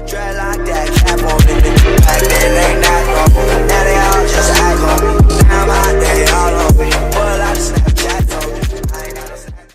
Dread like that, cap on me. Back then they not normal. Now they all just act on me. Now my day all on me. Pull out Snapchat on me. I ain't got no Snapchat.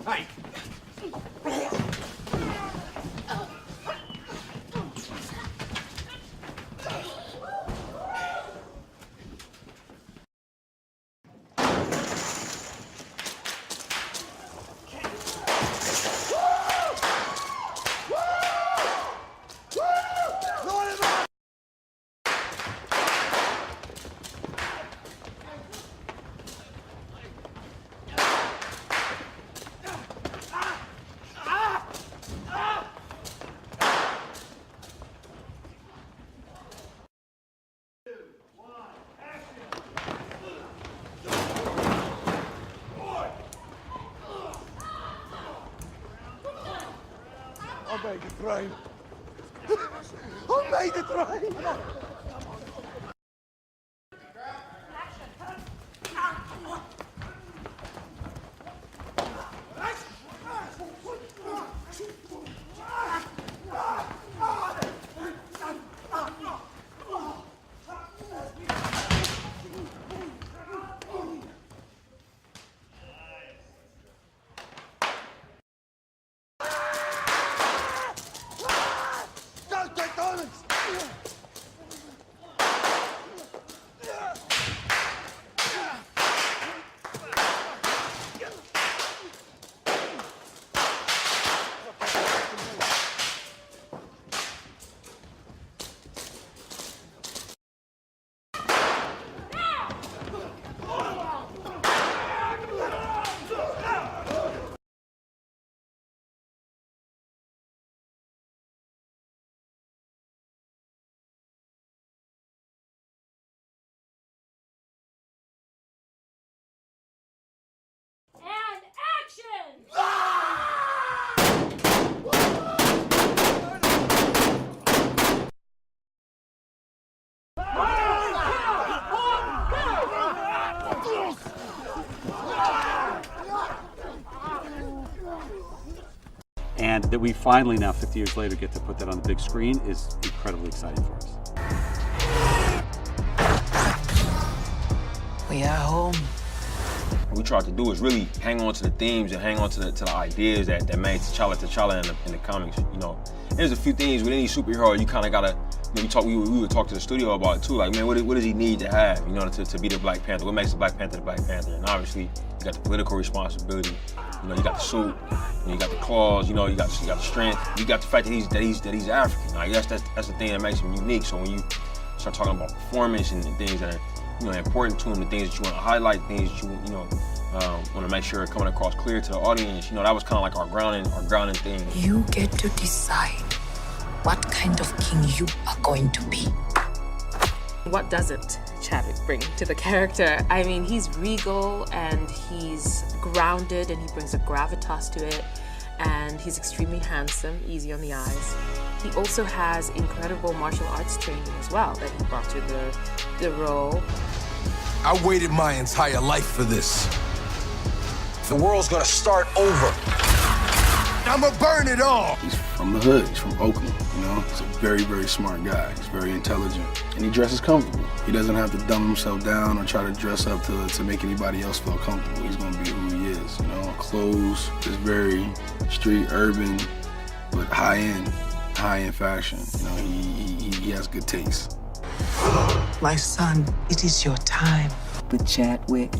Hey! I made it rain. I made it rain. And that we finally now, 50 years later, get to put that on the big screen is incredibly exciting for us. We are home. What we tried to do is really hang on to the themes and hang on to the ideas that made T'Challa in the comics. You know, and there's a few things with any superhero you kind of gotta. You know, we would talk to the studio about it too. Like, man, what does he need to have? You know, to be the Black Panther? What makes the Black Panther the Black Panther? And obviously, you got the political responsibility. You know, you got the suit. You got the claws. You know, you got the strength. You got the fact that he's African. Like, that's the thing that makes him unique. So when you start talking about performance and things that are important to him, the things that you want to highlight, things that you want to make sure are coming across clear to the audience. You know, that was kind of like our grounding thing. You get to decide what kind of king you are going to be. What doesn't Chadwick bring to the character? I mean, he's regal and he's grounded and he brings a gravitas to it, and he's extremely handsome, easy on the eyes. He also has incredible martial arts training as well that he brought to the role. I waited my entire life for this. The world's gonna start over. I'ma burn it all. He's from the hood, he's from Oakland, you know? He's a very, very smart guy. He's very intelligent, and he dresses comfortable. He doesn't have to dumb himself down or try to dress up to make anybody else feel comfortable. He's gonna be who he is, you know? Clothes is very street, urban, but high-end fashion. You know, he has good taste. My son, it is your time. But Chadwick,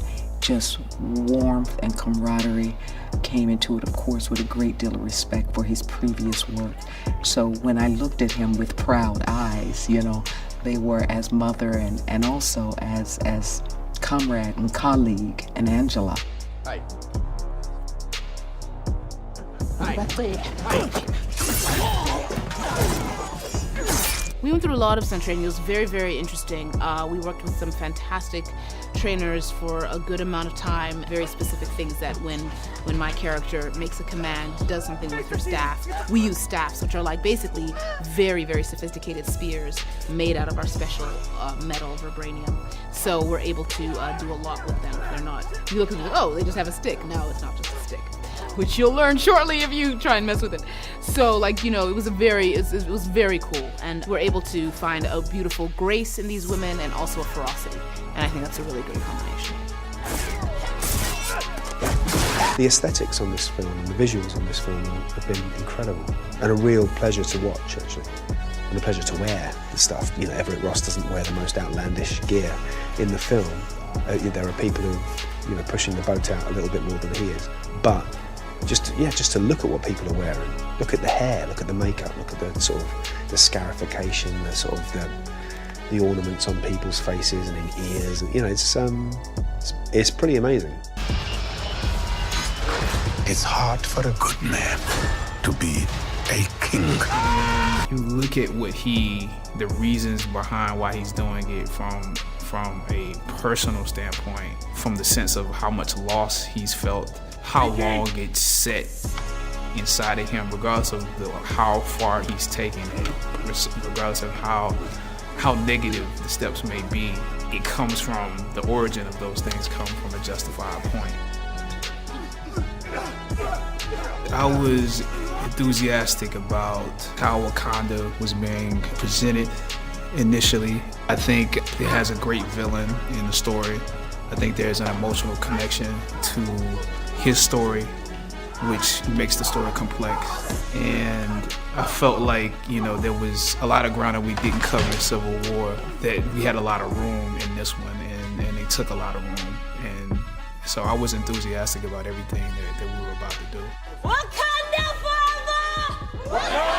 just warmth and camaraderie. Came into it, of course, with a great deal of respect for his previous work. So when I looked at him with proud eyes, you know, they were as mother and also as comrade and colleague and Angela. Hey. We went through a lot of stunt training. It was very, very interesting. We worked with some fantastic trainers for a good amount of time. Very specific things that when my character makes a command, does something with her staff, we use staffs, which are like basically very, very sophisticated spears made out of our special metal vibranium. So we're able to do a lot with them. They're not, you look at them, oh, they just have a stick. No, it's not just a stick, which you'll learn shortly if you try and mess with it. So, like, you know, it was very cool, and we're able to find a beautiful grace in these women and also a ferocity, and I think that's a really good combination. The aesthetics on this film and the visuals on this film have been incredible, and a real pleasure to watch, actually, and a pleasure to wear the stuff. You know, Everett Ross doesn't wear the most outlandish gear in the film. There are people who are, you know, pushing the boat out a little bit more than he is, but just to look at what people are wearing, look at the hair, look at the makeup, look at the sort of the scarification, the sort of the ornaments on people's faces and in ears, and, you know, it's pretty amazing. It's hard for a good man to be a king. You look at the reasons behind why he's doing it from a personal standpoint, from the sense of how much loss he's felt, how long it's set inside of him, regardless of how far he's taken it, regardless of how negative the steps may be. It comes from the origin of those things, come from a justified point. I was enthusiastic about how Wakanda was being presented initially. I think it has a great villain in the story. I think there's an emotional connection to his story, which makes the story complex. And I felt like, you know, there was a lot of ground that we didn't cover in Civil War, that we had a lot of room in this one, and they took a lot of room. And so I was enthusiastic about everything that we were about to do. Wakanda forever!